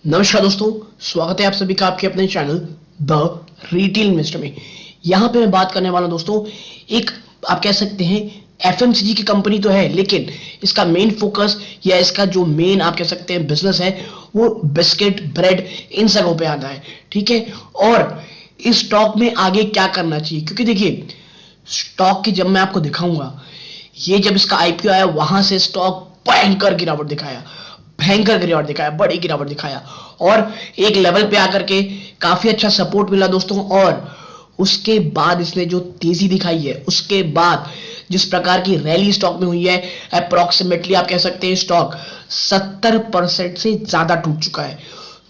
नमस्कार दोस्तों, स्वागत है आप सभी का आपके अपने चैनल द रिटेल इन्वेस्टर में। यहाँ पे मैं बात करने वाला हूँ दोस्तों, एक आप कह सकते हैं एफएमसीजी की कंपनी तो है, लेकिन इसका मेन फोकस या इसका जो मेन आप कह सकते हैं बिजनेस है वो बिस्किट, ब्रेड, इन सबों पे आता है। ठीक है, और इस स्टॉक में आगे क्या करना चाहिए, क्योंकि देखिए स्टॉक की जब मैं आपको दिखाऊंगा, ये जब इसका आईपीओ आया वहां से स्टॉक भयंकर गिरावट दिखाया, भयंकर गिरावट दिखाया, बड़ी गिरावट दिखाया और एक लेवल पे आकर के काफी अच्छा सपोर्ट मिला दोस्तों। और उसके बाद इसने जो तेजी दिखाई है, उसके बाद जिस प्रकार की रैली स्टॉक में हुई है, अप्रोक्सीमेटली आप कह सकते हैं स्टॉक 70% से ज्यादा टूट चुका है।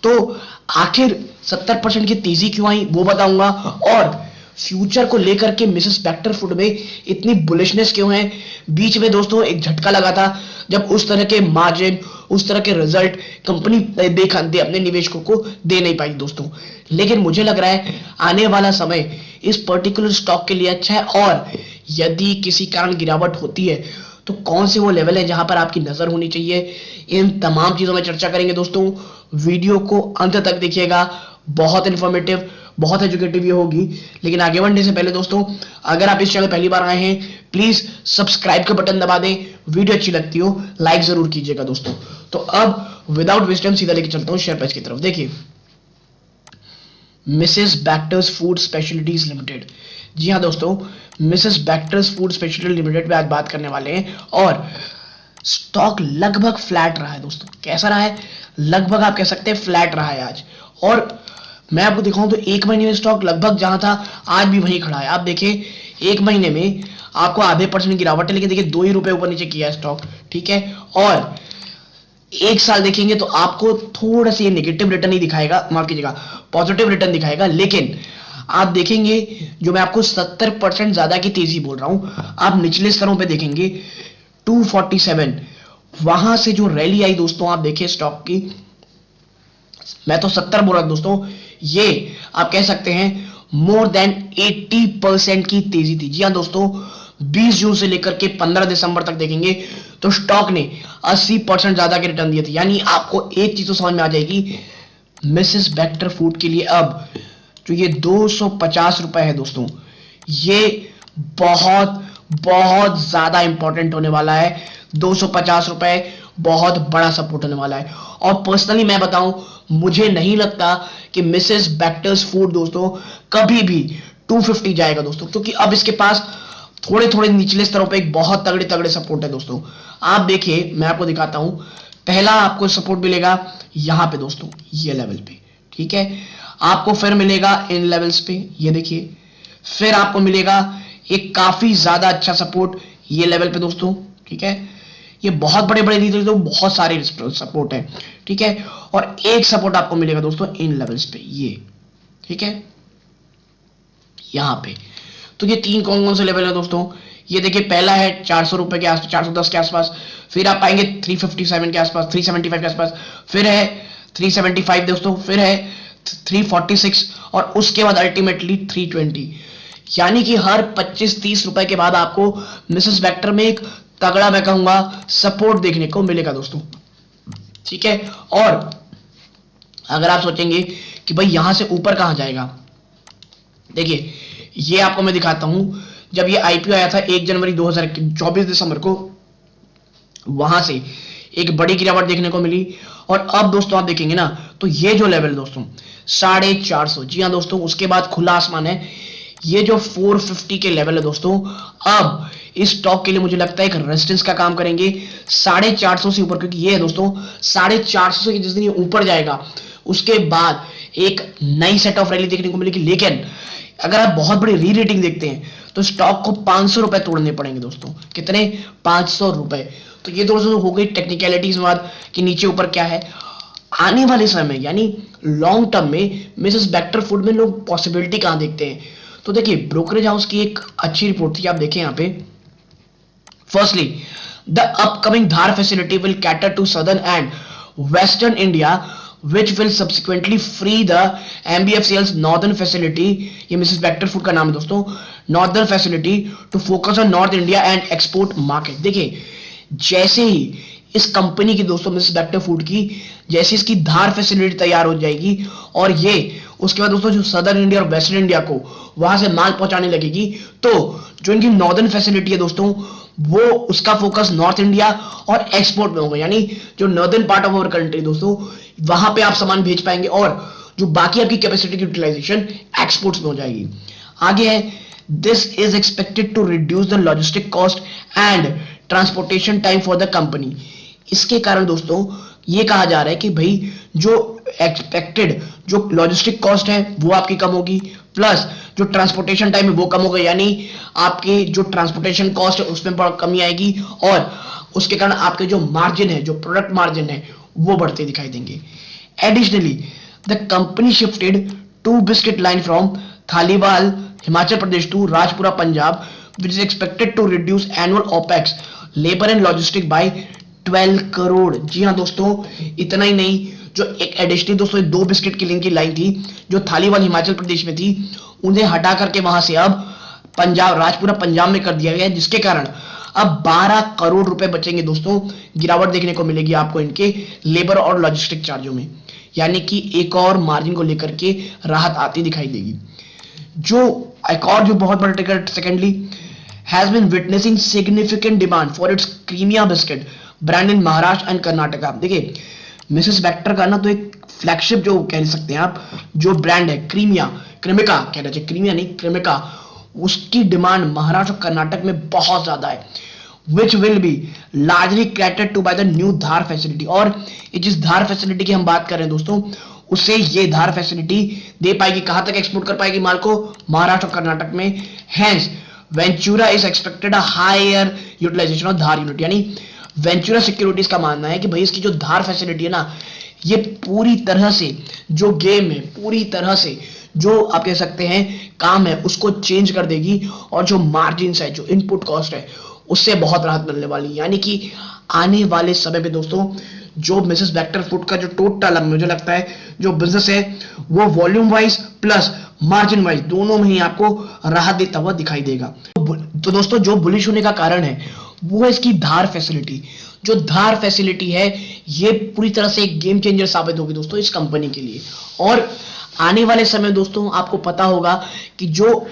तो आखिर 70% की तेजी क्यों आई वो बताऊंगा, और फ्यूचर को लेकर के मिसेस बैक्टर फूड में इतनी बुलिशनेस क्यों है। बीच में दोस्तों एक झटका लगा था जब उस तरह के मार्जिन, उस तरह के रिजल्ट कंपनी दे अपने निवेशकों को दे नहीं पाई दोस्तों। लेकिन मुझे लग रहा है आने वाला समय इस पर्टिकुलर स्टॉक के लिए अच्छा है, और यदि किसी कारण गिरावट होती है तो कौन से वो लेवल है जहां पर आपकी नजर होनी चाहिए, इन तमाम चीजों में चर्चा करेंगे दोस्तों। वीडियो को अंत तक देखिएगा, बहुत इंफॉर्मेटिव, बहुत एजुकेटिव ये होगी। लेकिन आगे बढ़ने से पहले दोस्तों, अगर आप इस चैनल पहली बार आए हैं प्लीज सब्सक्राइब का बटन दबा दें, वीडियो अच्छी लगती हो लाइक जरूर कीजिएगा दोस्तों। तो अब विदाउट वेस्ट टाइम सीधा लेके चलता हूं शेयर पेज की तरफ। देखिए Mrs Bectors food specialities limited, जी हाँ दोस्तों, Mrs Bectors food speciality limited पे आज बात करने वाले हैं। और स्टॉक लगभग फ्लैट रहा है दोस्तों। कैसा रहा है? लगभग आप कह सकते हैं फ्लैट रहा है आज। और मैं आपको दिखाऊं तो एक महीने में स्टॉक लगभग जहां था आज भी वहीं खड़ा है। आप देखिए एक महीने में आपको आधे % गिरावट है, लेकिन देखिए 2 ही रुपए ऊपर नीचे किया है स्टॉक। ठीक है, और एक साल देखेंगे तो आपको थोड़ा सा ये नेगेटिव रिटर्न ही दिखाएगा, माफ कीजिएगा पॉजिटिव रिटर्न दिखाएगा। लेकिन आप देखेंगे जो मैं आपको 70% ज्यादा की तेजी बोल रहा हूं, आप निचले स्तरों पे देखेंगे 247, वहां से जो रैली आई दोस्तों, आप देखिए स्टॉक की, मैं तो 70 बोल रहा हूं दोस्तों, ये आप कह सकते हैं मोर देन 80% की तेजी थी। जी हाँ दोस्तों, 20 जून से लेकर के 15 दिसंबर तक देखेंगे तो स्टॉक ने 80% ज्यादा के रिटर्न दिए थे। यानी आपको एक चीज तो समझ में आ जाएगी, मिसेस बैक्टर फूड के लिए अब जो ये 250 रुपए है दोस्तों, ये बहुत बहुत ज्यादा इंपॉर्टेंट होने वाला है। 250 रुपए बहुत बड़ा सपोर्ट होने वाला है। और पर्सनली मैं बताऊं, मुझे नहीं लगता कि मिसेस बैक्टर्स फूड दोस्तों कभी भी 250 जाएगा दोस्तों, क्योंकि अब इसके पास थोड़े थोड़े निचले स्तरों पे एक बहुत तगड़े तगड़े सपोर्ट है दोस्तों। आप देखिए मैं आपको दिखाता हूं, पहला आपको सपोर्ट मिलेगा यहां पे दोस्तों, ये लेवल पे। ठीक है, आपको फिर मिलेगा इन लेवल्स पे, ये देखिए, फिर आपको मिलेगा एक काफी ज्यादा अच्छा सपोर्ट ये लेवल पे दोस्तों। ठीक है, ये बहुत बड़े बड़े नहीं तो बहुत सारे सपोर्ट है। ठीक है, और एक सपोर्ट आपको मिलेगा दोस्तों इन लेवल्स पे, ये। ठीक है, यहां पे तो ये तीन कौन कौन से लेवल है दोस्तों, ये देखिए पहला है 400 रुपए के आसपास, 410 के आसपास, फिर आप पाएंगे 357 के आसपास, 375 के आसपास, फिर है 375 दोस्तों, फिर है 346, और उसके बाद अल्टीमेटली 320। यानी कि हर 25-30 रुपए के बाद आपको मिसेस वेक्टर में एक तगड़ा, मैं कहूंगा, सपोर्ट देखने को मिलेगा दोस्तों। ठीक है, और अगर आप सोचेंगे कि भाई यहां से ऊपर कहां जाएगा, देखिए ये आपको मैं दिखाता हूं, जब ये आईपीओ आया था 1 जनवरी 2024 दिसंबर को, वहां से एक बड़ी गिरावट देखने को मिली। और अब दोस्तों आप देखेंगे ना, तो ये जो लेवल दोस्तों 450, जी हाँ दोस्तों, उसके बाद खुला आसमान है। ये जो 450 के लेवल है दोस्तों, अब इस स्टॉक के लिए मुझे लगता है एक रेजिस्टेंस का काम करेंगे 450 से ऊपर, क्योंकि ये है दोस्तों 450 से जिस दिन ये ऊपर जाएगा उसके बाद एक नई सेट ऑफ रैली देखने को मिलेगी। लेकिन अगर आप बहुत बड़ी री रेटिंग देखते हैं तो स्टॉक को 500 रुपए तोड़ने पड़ेंगे दोस्तों। कितने? 500 रुपए। तो ये दोस्तों हो गई टेक्निकलिटीज बात कि नीचे ऊपर क्या है। आने वाले समय में यानी लॉन्ग टर्म में मिसेस बैक्टर फूड में लोग पॉसिबिलिटी कहां देखते हैं, तो देखिए ब्रोकरेज हाउस की एक अच्छी रिपोर्ट थी, आप देखें यहां पे। Firstly, the upcoming Dhar facility will cater to southern and western India which will subsequently free the MBFCL's northern facility, ये मिसेस बैक्टर फूड का नाम है दोस्तों, northern facility to focus on North India and export market। देखिए जैसे ही इस company की दोस्तों मिसेस बैक्टर फूड की जैसे इसकी धार फैसिलिटी तैयार हो जाएगी और ये उसके बाद दोस्तों जो सदर्न इंडिया और वेस्टर्न इंडिया को वहां से माल पहुंचाने लगेगी, तो जो इनकी नॉर्दर्न फैसिलिटी है दोस्तों वो उसका फोकस नॉर्थ इंडिया और एक्सपोर्ट में होगा। यानी जो northern part of our country दोस्तों वहां पे आप सामान भेज पाएंगे और जो बाकी आपकी कैपेसिटी की यूटिलाइजेशन एक्सपोर्ट्स में हो जाएगी। आगे है this is expected to reduce the logistic cost and transportation time for the company. इसके कारण दोस्तों ये कहा जा रहा है कि भाई जो एक्सपेक्टेड जो लॉजिस्टिक कॉस्ट है वो आपकी कम होगी, प्लस जो ट्रांसपोर्टेशन टाइम है वो कम होगा, यानी आपके जो ट्रांसपोर्टेशन कॉस्ट है उसमें कमी आएगी और उसके कारण आपके जो मार्जिन है, जो प्रोडक्ट मार्जिन है वो बढ़ते दिखाई देंगे। Additionally the company shifted 2 biscuit line from Tahliwal Himachal Pradesh to Rajpura Punjab which is expected to reduce annual OPEX labor and logistic by 12 crore. जी हाँ दोस्तों, इतना ही नहीं, जो एक एडिशनल दोस्तों 2 बिस्किट की लिंक की लाइन थी जो थालीवाल हिमाचल प्रदेश में थी उन्हें हटा करके वहां से अब पंजाब राजपुरा पंजाब में कर दिया गया, जिसके कारण अब 12 करोड़ रुपए बचेंगे दोस्तों। गिरावट देखने को मिलेगी आपको इनके लेबर और लॉजिस्टिक चार्जों में, यानी कि एक और मार्जिन को लेकर के राहत आती दिखाई देगी। जो एक और जो बहुत बड़ा ticket secondly has been witnessing significant demand for its Crimea biscuit brand in Maharashtra and Karnataka. देखिए मिसेस बैक्टर का ना तो एक फ्लैगशिप जो कह सकते हैं आप जो ब्रांड है क्रेमिका कहना चाहिए, क्रीमिया नहीं क्रेमिका, उसकी डिमांड महाराष्ट्र और कर्नाटक में बहुत ज्यादा है, which will be largely catered to by the new Dhar facility. और ये जिस धार फैसिलिटी की हम बात कर रहे हैं दोस्तों उससे ये धार फैसिलिटी दे पाएगी, कहां तक एक्सपोर्ट कर पाएगी माल को, महाराष्ट्र और कर्नाटक में। Hence Ventura is expected a higher utilization of Dhar unit. यानी वेंचुरा सिक्योरिटीज का मानना है कि भाई इसकी जो धार फैसिलिटी है ना ये पूरी तरह से जो गेम है, पूरी तरह से जो आप कह सकते हैं काम है उसको चेंज कर देगी और जो मार्जिन है, जो इनपुट कॉस्ट है उससे बहुत राहत मिलने वाली है। यानी कि आने वाले समय में दोस्तों जो मिसेस बैक्टर फूड का जो टोटल मुझे लगता है जो बिजनेस है वो volume wise plus margin wise दोनों में ही आपको राहत देता हुआ दिखाई देगा। तो दोस्तों जो बुलिश होने का कारण है वो है इसकी धार फैसिलिटी। जो धार फैसिलिटी है ये पूरी तरह से एक गेम चेंजर साबित होगी दोस्तों इस कंपनी के लिए। और आने वाले समय दोस्तों आपको पता होगा कि जो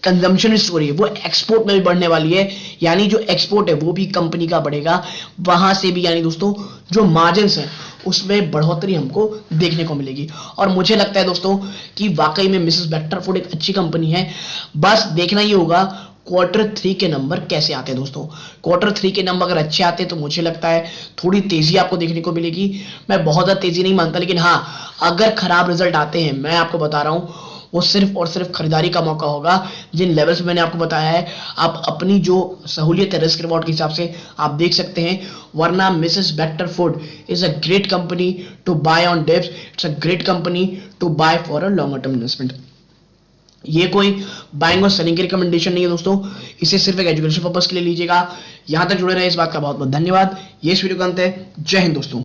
कंजम्पशन स्टोरी है वो एक्सपोर्ट में भी बढ़ने वाली है, यानी जो एक्सपोर्ट है वो भी कंपनी का बढ़ेगा, वहां से भी यानी दोस्तों जो मार्जिन है उसमें बढ़ोतरी हमको देखने को मिलेगी। और मुझे लगता है दोस्तों कि वाकई में मिसेस बैक्टर फूड एक अच्छी कंपनी है, बस देखना ही होगा Q3 के नंबर कैसे आते हैं दोस्तों। Q3 के नंबर अगर अच्छे आते हैं तो मुझे लगता है थोड़ी तेजी आपको देखने को मिलेगी। मैं बहुत ज्यादा तेजी नहीं मानता, लेकिन हाँ अगर खराब रिजल्ट आते हैं मैं आपको बता रहा हूं वो सिर्फ और सिर्फ खरीदारी का मौका होगा। जिन लेवल्स मैंने आपको बताया है आप अपनी जो सहूलियत है रिस्क रिवॉर्ड के हिसाब से आप देख सकते हैं, वरना Mrs Bector food is a great company to buy on dips, it's a great company to buy for a longer term investment. ये कोई बाइंग और सेलिंग की रिकमेंडेशन नहीं है दोस्तों, इसे सिर्फ एक एजुकेशन पर्पस के लिए लीजिएगा। यहां तक जुड़े रहे इस बात का बहुत बहुत धन्यवाद। ये इस वीडियो का अंत है। जय हिंद दोस्तों।